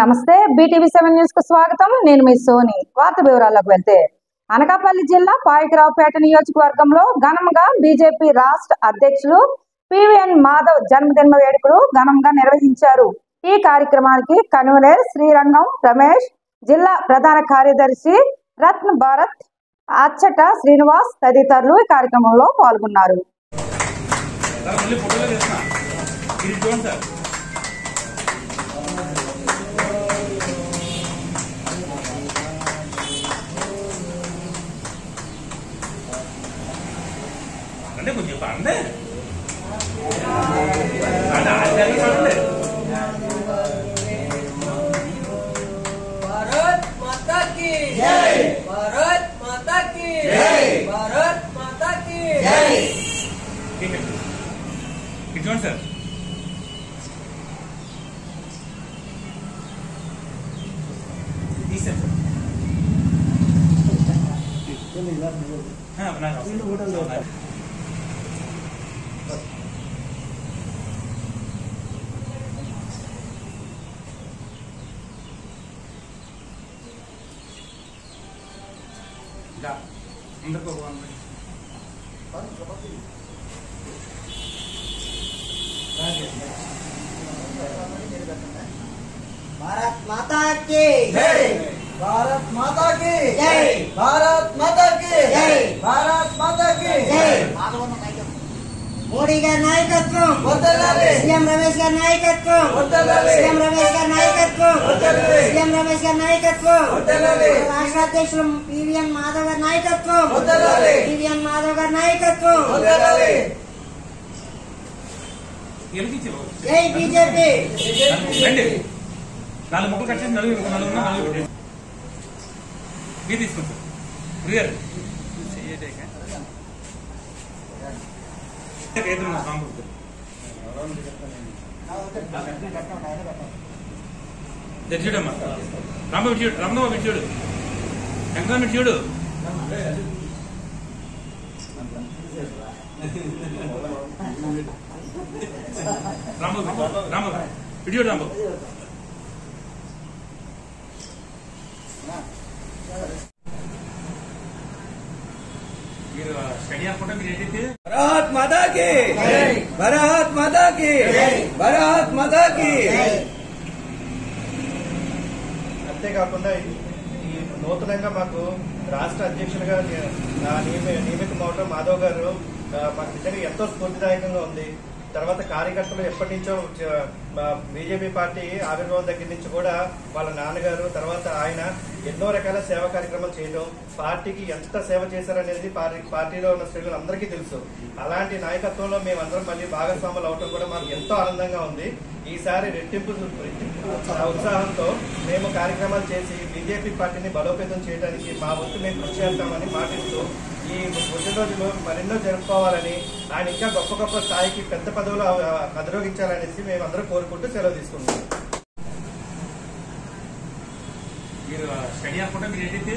నమస్తే BTV 7 news కు స్వాగతం. నేను మీ సోని. వార్త వివరాల్లోకి వెళ్తే అనకాపల్లి జిల్లా పాయకరావుపేట నియోజకవర్గంలో ఘనంగా బీజేపీ రాష్ట్ర అధ్యక్షులు పివిఎన్ మాధవ్ జన్మదిన వేడుకలు ఘనంగా నిర్వహించారు. ఈ కార్యక్రమానికి కన్వీనర్ శ్రీరంగం రమేష్, జిల్లా ప్రధాన కార్యదర్శి రత్న భారత్, అచ్చట శ్రీనివాస్ తదితరులు ఈ కార్యక్రమంలో పాల్గొన్నారు. కొంచెం भारत माता की जय, भारत माता की जय, भारत माता की जय. ठीक है किचन सर हाँ अपना अंदर को भारत माता की जय, भारत माता की जय, भारत माता की जय, भारत माता की जय. మోడీ గారి నాయకత్వం వర్ధిల్లాలి, సీఎం రమేష్ గారి నాయకత్వం వర్ధిల్లాలి, సీఎం రమేష్ గారి నాయకత్వం వర్ధిల్లాలి, సీఎం రమేష్ గారి నాయకత్వం వర్ధిల్లాలి, రాష్ట్ర అధ్యక్షులు పివిఎన్ మాధవ్ గారి నాయకత్వం వర్ధిల్లాలి, పివిఎన్ మాధవ్ గారి నాయకత్వం వర్ధిల్లాలి. జై బీజేపీ. నాలుగు మొక్కలు కట్ చేసి నలుగురు మీరు తీసుకుంటారు చూడమ్మా రాంబాబు చూడు, రమణబాబు చూడు, వెంకన్న చూడు. రాంబాబు రాంబాబు ఇటు చూడు రాంబాబు. మీరు స్టడీ అనుకుంటే మీరు ఏంటైతే भारत माता की भारत माता की भारत माता की. అంతేకాకుండా ఈ నూతనంగా మాకు రాష్ట్ర అధ్యక్షులుగా నియమితం అవడం మాధవ్ గారు మాకు నిజంగా ఎంతో స్ఫూర్తిదాయకంగా ఉంది. తర్వాత కార్యకర్తలు ఎప్పటి నుంచో బీజేపీ పార్టీ ఆవిర్భావం దగ్గర నుంచి కూడా వాళ్ళ నాన్నగారు తర్వాత ఆయన ఎన్నో రకాల సేవా కార్యక్రమాలు చేయడం, పార్టీకి ఎంత సేవ చేశారనేది పార్టీలో ఉన్న శ్రేణులు అందరికీ తెలుసు. అలాంటి నాయకత్వంలో మేమందరం మళ్ళీ భాగస్వాములు అవడం కూడా మాకు ఎంతో ఆనందంగా ఉంది. ఈసారి రెట్టింపు ఉత్సాహంతో మేము కార్యక్రమాలు చేసి బీజేపీ పార్టీని బలోపేతం చేయడానికి మా వంతు మేము కృషి చేస్తామని మాటిస్తూ ఈ పుట్టినరోజులు మరెన్నో జరుపుకోవాలని, ఆయన ఇంకా గొప్ప గొప్ప స్థాయికి పెద్ద పదవులు అధిరోగించాలనేసి మేమందరం కోరుకుంటూ సెలవు తీసుకున్నాం. మీరు స్టడీ అనుకుంటే మీరు ఏంటైతే